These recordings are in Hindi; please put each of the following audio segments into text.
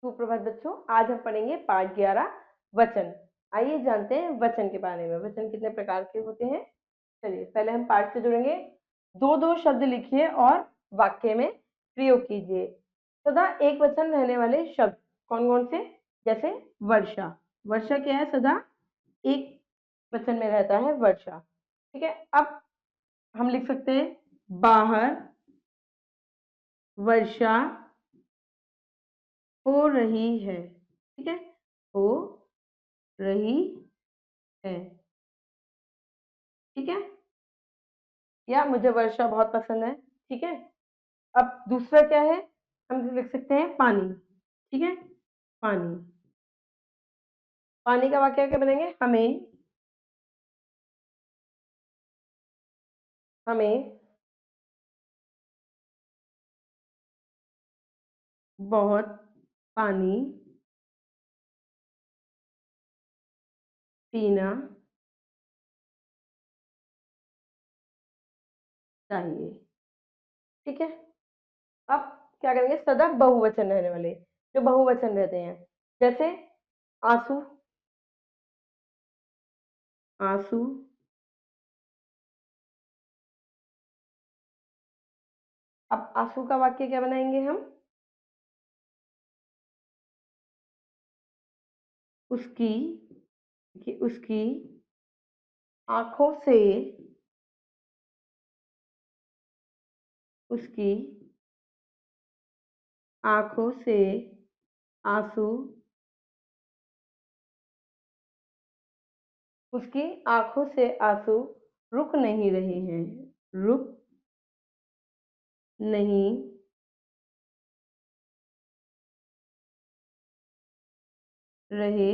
सुप्रभात बच्चों, आज हम पढ़ेंगे पाठ 11 वचन। आइए जानते हैं वचन के बारे में। वचन कितने प्रकार के होते हैं। चलिए पहले हम पाठ से जुड़ेंगे। दो दो शब्द लिखिए और वाक्य में प्रयोग कीजिए। सदा एक वचन रहने वाले शब्द कौन कौन से? जैसे वर्षा। वर्षा क्या है? सदा एक वचन में रहता है वर्षा। ठीक है, अब हम लिख सकते हैं बाहर वर्षा हो रही है। ठीक है, हो रही है। ठीक है, या मुझे वर्षा बहुत पसंद है। ठीक है, अब दूसरा क्या है? हम लिख सकते हैं पानी। ठीक है, पानी। पानी का वाक्य क्या बनेंगे? हमें बहुत पानी पीना चाहिए। ठीक है, अब क्या करेंगे? सदा बहुवचन रहने वाले, जो बहुवचन रहते हैं, जैसे आंसू। आंसू, अब आंसू का वाक्य क्या बनाएंगे हम? उसकी, उसकी आंखों से, उसकी आंखों से आंसू, उसकी आंखों से आंसू रुक नहीं रहे हैं। रुक नहीं रहे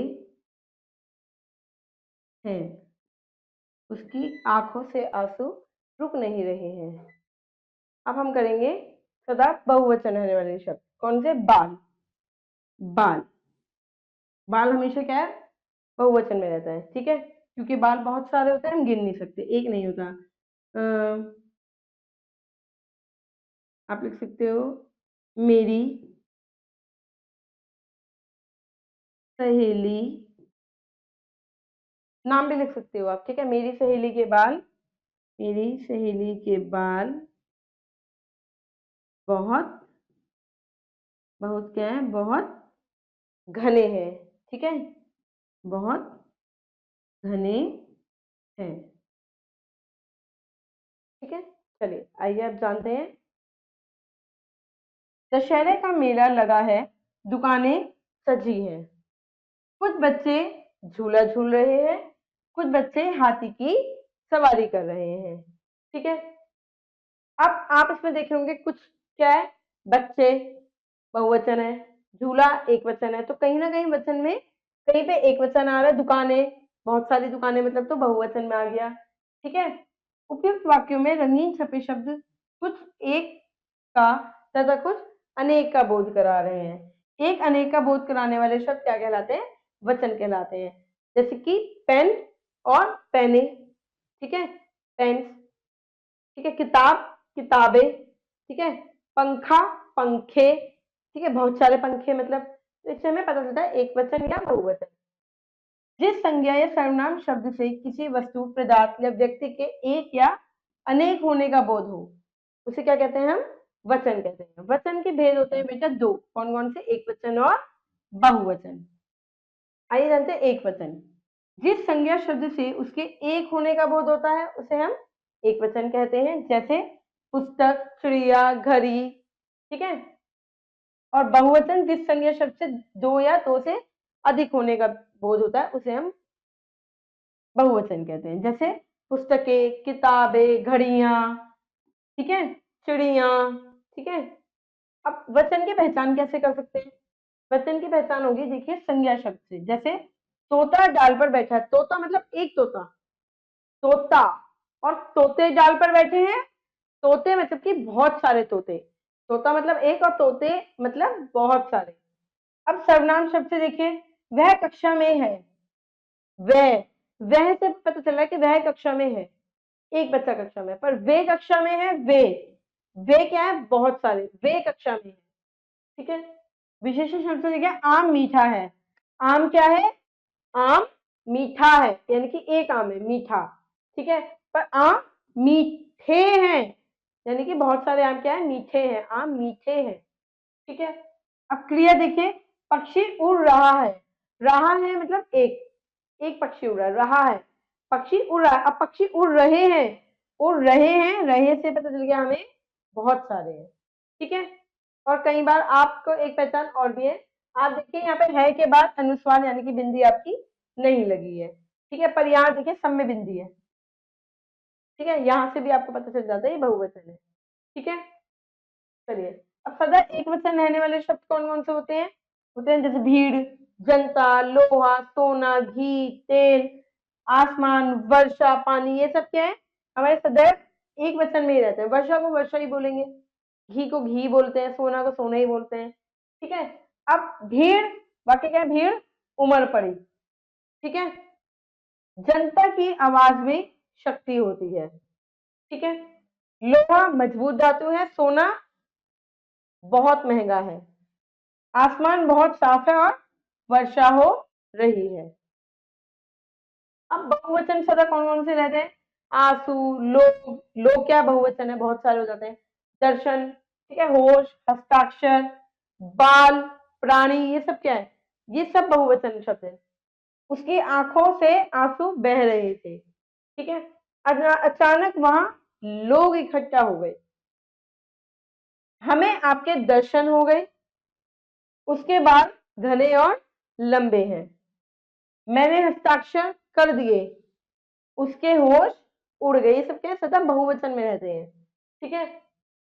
हैं। उसकी आंखों से आंसू रुक नहीं रहे हैं। अब हम करेंगे सदा बहुवचन रहने वाले शब्द। कौन से? बाल। बाल, बाल हमेशा क्या है? बहुवचन में रहता है। ठीक है, क्योंकि बाल बहुत सारे होते हैं, हम गिन नहीं सकते, एक नहीं होता। आप लिख सकते हो मेरी सहेली। नाम भी लिख सकते हो आप। ठीक है, मेरी सहेली के बाल, मेरी सहेली के बाल बहुत, बहुत क्या है? बहुत घने हैं। ठीक है, बहुत घने हैं। ठीक है, चलिए आइए अब जानते हैं। दशहरे का मेला लगा है, दुकानें सजी हैं। कुछ बच्चे झूला झूल रहे हैं, कुछ बच्चे हाथी की सवारी कर रहे हैं। ठीक है, अब आप इसमें देखे होंगे कुछ क्या है? बच्चे बहुवचन है, झूला एक वचन है, तो कहीं ना कहीं वचन में कहीं पे एक वचन आ रहा है। दुकानें, बहुत सारी दुकानें, मतलब तो बहुवचन में आ गया। ठीक है, उपयुक्त वाक्यों में रंगीन छपे शब्द कुछ एक का तथा कुछ अनेक का बोध करा रहे हैं। एक अनेक का बोध कराने वाले शब्द क्या कहलाते हैं? वचन कहलाते हैं। जैसे कि पेन और पेने। ठीक है, पेन्स। ठीक है, किताब, किताबें। ठीक है, पंखा, पंखे। ठीक है, बहुत सारे पंखे, मतलब तो इससे हमें पता चलता है एक वचन या बहुवचन। जिस संज्ञा या सर्वनाम शब्द से किसी वस्तु, पदार्थ या व्यक्ति के एक या अनेक होने का बोध हो, उसे क्या कहते हैं? हम वचन कहते हैं। वचन के भेद होते हैं बेटा दो। कौन कौन से? एक वचन और बहुवचन। आइए जानते हैं एक वचन। जिस संज्ञा शब्द से उसके एक होने का बोध होता है उसे हम एक वचन कहते हैं। जैसे पुस्तक, चिड़िया, घड़ी। ठीक है, और बहुवचन जिस संज्ञा शब्द से दो या दो से अधिक होने का बोध होता है उसे हम बहुवचन कहते हैं। जैसे पुस्तकें, किताबें, घड़ियां। ठीक है, चिड़िया। ठीक है, अब वचन की पहचान कैसे कर सकते हैं? वचन की पहचान होगी, देखिए, संज्ञा शब्द से। जैसे तोता डाल पर बैठा है। तोता मतलब एक तोता, तोता। और तोते डाल पर बैठे हैं, तोते मतलब कि बहुत सारे तोते। तोता मतलब एक और तोते मतलब बहुत सारे। अब सर्वनाम शब्द से देखिए, वह कक्षा में है। वह, वह से पता चल रहा है कि वह कक्षा में है, एक बच्चा कक्षा में। पर वे कक्षा में है, वे क्या है? बहुत सारे, वे कक्षा में है। ठीक है, विशेषण शब्द से देखिए आम मीठा है। आम क्या है? आम मीठा है, यानी कि एक आम है मीठा, ठीक है। पर आम मीठे हैं, यानी कि बहुत सारे आम क्या है? मीठे हैं, आम मीठे हैं, ठीक है। अब क्रिया देखिए, पक्षी उड़ रहा है। रहा है मतलब एक, एक पक्षी उड़ रहा है, पक्षी उड़ रहा है। अब पक्षी उड़ रहे हैं, उड़ रहे हैं, रहे से पता चल गया हमें बहुत सारे हैं, ठीक है। और कई बार आपको एक पहचान और भी है, आप देखिए यहाँ पे है के बाद अनुस्वार यानी कि बिंदी आपकी नहीं लगी है, ठीक है। पर यहाँ देखिए सब में बिंदी है, ठीक है। यहाँ से भी आपको पता चल जाता है ये बहुवचन है, ठीक है। चलिए, अब सदा एक वचन रहने वाले शब्द कौन कौन से होते हैं? होते हैं जैसे भीड़, जनता, लोहा, सोना, घी, तेल, आसमान, वर्षा, पानी, ये सब क्या है? हमारे सदैव एक वचन में ही रहते हैं। वर्षा को वर्षा ही बोलेंगे, घी को घी बोलते हैं, सोना को सोना ही बोलते हैं, ठीक है। अब भीड़, बाकी क्या है? भीड़ उमड़ पड़ी, ठीक है। जनता की आवाज में शक्ति होती है, ठीक है। लोहा मजबूत धातु है, सोना बहुत महंगा है, आसमान बहुत साफ है और वर्षा हो रही है। अब बहुवचन सदा कौन कौन से रहते हैं? आंसू, लोग, लोग क्या बहुवचन है? बहुत सारे हो जाते हैं। दर्शन, ठीक है, होश, हस्ताक्षर, बाल, प्राणी, ये सब क्या है? ये सब बहुवचन शब्द है। उसकी आंखों से आंसू बह रहे थे, ठीक है। अचानक वहां लोग इकट्ठा हो गए, हमें आपके दर्शन हो गए, उसके बाद घने और लंबे हैं, मैंने हस्ताक्षर कर दिए, उसके होश उड़ गए। ये सब क्या है? सदा बहुवचन में रहते हैं, ठीक है।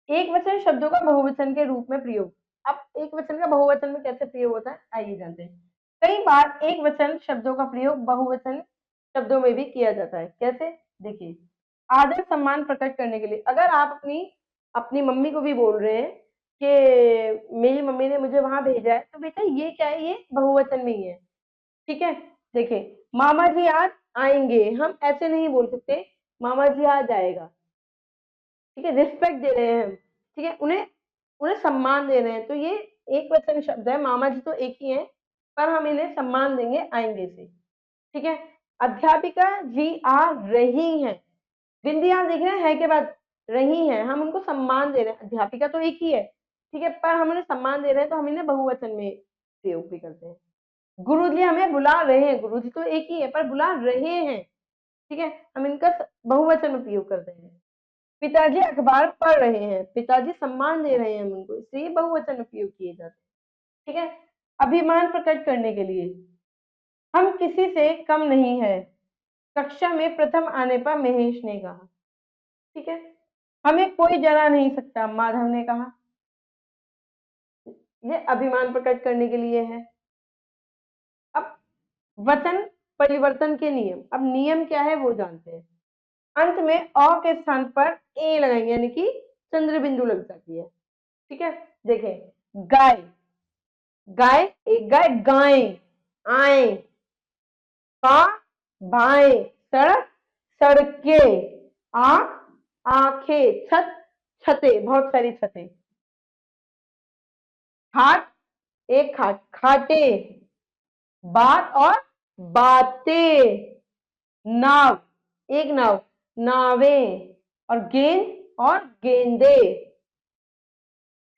एक वचन शब्दों का बहुवचन के रूप में प्रयोग। अब एक वचन का बहुवचन में कैसे प्रयोग होता है आइए जानते हैं। कई बार एक वचन शब्दों का प्रयोग बहुवचन शब्दों में भी किया जाता है। कैसे? देखिए, आदर सम्मान प्रकट करने के लिए अगर आप अपनी अपनी मम्मी को भी बोल रहे हैं कि मेरी मम्मी ने मुझे वहां भेजा है, तो बेटा ये क्या है? ये बहुवचन में ही है, ठीक है। देखिए, मामा जी आज आएंगे, हम ऐसे नहीं बोल सकते मामा जी आज आएगा, ठीक है। रिस्पेक्ट दे रहे हैं हम, ठीक है, उन्हें उन्हें सम्मान दे रहे हैं, तो ये एक वचन शब्द है। मामा जी तो एक ही है, पर हम इन्हें सम्मान देंगे आएंगे से, ठीक है। अध्यापिका जी आ रही हैं, बिंदी आप देख रहे हैं है के बाद रही हैं, हम उनको सम्मान दे रहे हैं। अध्यापिका तो एक ही है, ठीक है, पर हम उन्हें सम्मान दे रहे हैं, तो हम इन्हें बहुवचन में प्रयोग भी करते हैं। गुरुजी हमें बुला रहे हैं, गुरुजी तो एक ही है पर बुला रहे हैं, ठीक है, हम इनका बहुवचन में प्रयोग करते हैं। पिताजी अखबार पढ़ रहे हैं, पिताजी सम्मान दे रहे हैं हम उनको, इसलिए बहुवचन उपयोग किए जाते हैं, ठीक है। अभिमान प्रकट करने के लिए, हम किसी से कम नहीं है, कक्षा में प्रथम आने पर महेश ने कहा, ठीक है। हमें कोई जला नहीं सकता, माधव ने कहा, ये अभिमान प्रकट करने के लिए है। अब वचन परिवर्तन के नियम, अब नियम क्या है वो जानते हैं। अंत में अ के स्थान पर ए लगाएंगे, यानी कि चंद्र बिंदु लग जाती है, ठीक है। देखें, गाय, गाय, एक गाय, गाय, आए, पा, बाएं, सड़क, सड़के, आंख, आंखें, छत, छते, बहुत सारी छतें, खाट, एक खाट, खाटे, बात और बातें, नाव, एक नाव, नावें, और गेंद और गेंदे।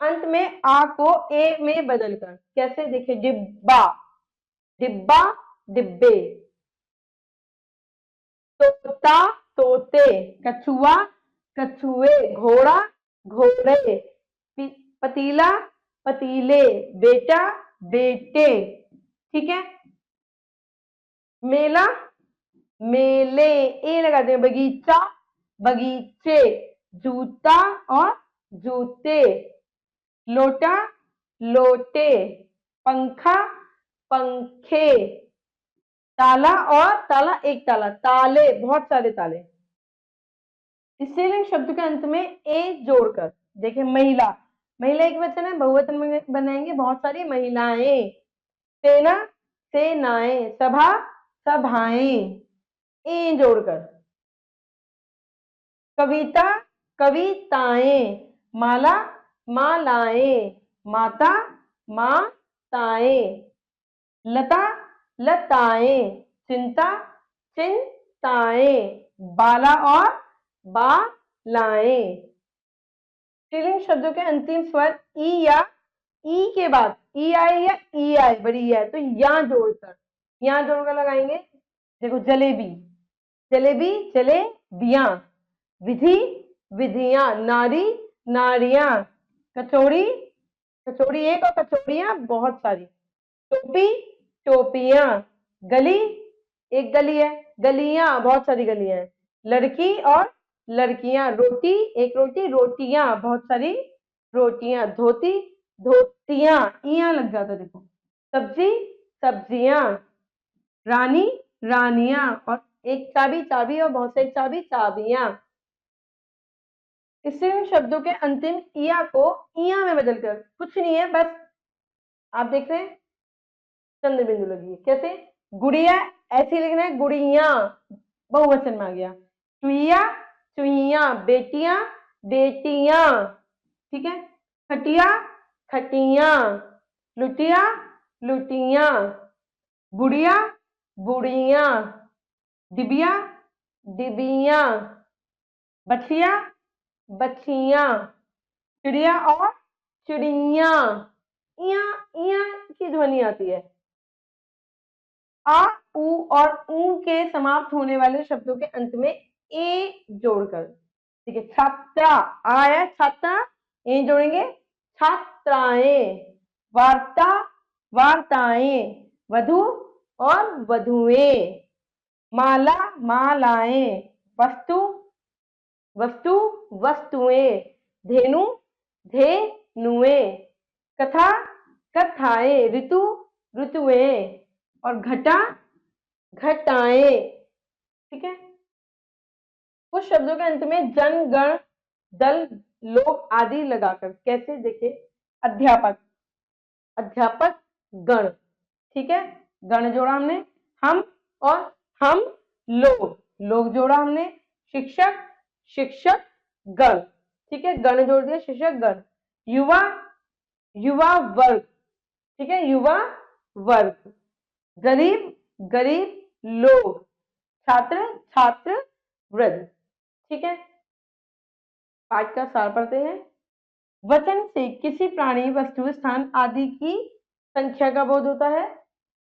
अंत में आ को ए में बदलकर कैसे? देखिए, डिब्बा, डिब्बा, डिब्बे, तोता, तोते, कछुआ, कछुए, घोड़ा, घोड़े, पतीला, पतीले, बेटा, बेटे, ठीक है। मेला, मेले, ए लगा दें, बगीचा, बगीचे, जूता और जूते, लोटा, लोटे, पंखा, पंखे, ताला और ताला, एक ताला, ताले, बहुत सारे ताले। स्त्रीलिंग शब्द के अंत में ए जोड़कर, देखिए, महिला, महिला एक वचन है, बहुवचन में बनाएंगे बहुत सारी महिलाएं, सेना, सेनाएं, सभा, सभाएं, ए जोड़कर, कविता, कविताएं, माला, मालाएं, माता, माँ, ताएं, लता लताएं, चिंता चिंताएं, बाला और बालाएं। स्त्रीलिंग शब्दों के अंतिम स्वर ई या ई के बाद ई आए या ई आए, बड़ी ई आए तो यहाँ जोड़कर लगाएंगे। देखो जलेबी, जलेबी जलेबियां, विधि विधियां, नारी नारियां, कचौड़ी कचौड़ी एक और कचौड़ियां बहुत सारी, टोपी टोपियां, गली एक गली है, गलियां बहुत सारी गलियां हैं, लड़की और लड़कियां, रोटी एक रोटी, रोटियां बहुत सारी रोटियां, धोती धोतियां, इयां लग जाता देखो, सब्जी सब्जियां, रानी रानियां, और एक चाबी चाबी और बहुत सारी चाबी चाबियां। स्त्रीलिंग शब्दों के अंतिम इया को इया में बदलकर, कुछ नहीं है बस आप देख रहे हैं चंद्र बिंदु लगी है। कैसे? गुड़िया ऐसे लिखना है, गुड़िया बहुवचन में आ गया, चुईया चुईया, बेटियां बेटियां, ठीक है, खटिया खटिया, लुटिया लुटिया, बुढ़िया बुढ़िया, डिबिया डिबिया, बछिया बछिया, चिड़िया और चिड़िया। इया इया की ध्वनि आती है। आ उ और ऊ के समाप्त होने वाले शब्दों के अंत में ए जोड़कर, ठीक है, छात्रा आया, छात्रा ए जोड़ेंगे, छात्राएं, वार्ता वार्ताएं, वधु और वधुएं, माला मालाएं, वस्तु वस्तु वस्तुएं, धेनु धेनुएं, कथा कथाएं, ऋतु ऋतुएं, और घटा घटाएं, ठीक है। कुछ शब्दों के अंत में जन गण दल लोग आदि लगाकर, कैसे? देखिए, अध्यापक अध्यापक गण, ठीक है, गण जोड़ा हमने, हम और हम लोग जोड़ा हमने, शिक्षक शिक्षक गण, ठीक है, गण जोड़ दिया, शिक्षक गण, युवा युवा वर्ग, ठीक है, युवा वर्ग, गरीब गरीब लोग, छात्र छात्र वृद्ध, ठीक है। पाठ का सार पढ़ते हैं। वचन से किसी प्राणी वस्तु स्थान आदि की संख्या का बोध होता है।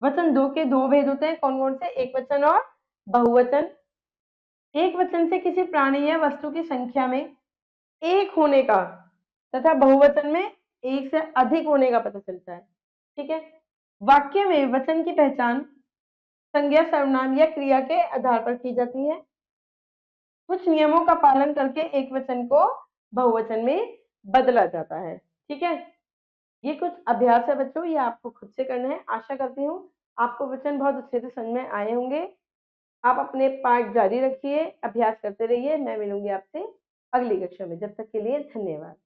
वचन दो के दो भेद होते हैं, कौन कौन से? एक वचन और बहुवचन। एक वचन से किसी प्राणी या वस्तु की संख्या में एक होने का तथा बहुवचन में एक से अधिक होने का पता चलता है, ठीक है। वाक्य में वचन की पहचान संज्ञा सर्वनाम या क्रिया के आधार पर की जाती है। कुछ नियमों का पालन करके एक वचन को बहुवचन में बदला जाता है, ठीक है। ये कुछ अभ्यास है बच्चों, ये आपको खुद से करना है। आशा करती हूँ आपको वचन बहुत अच्छे से समझ में आए होंगे। आप अपने पाठ जारी रखिए, अभ्यास करते रहिए। मैं मिलूंगी आपसे अगली कक्षा में। जब तक के लिए धन्यवाद।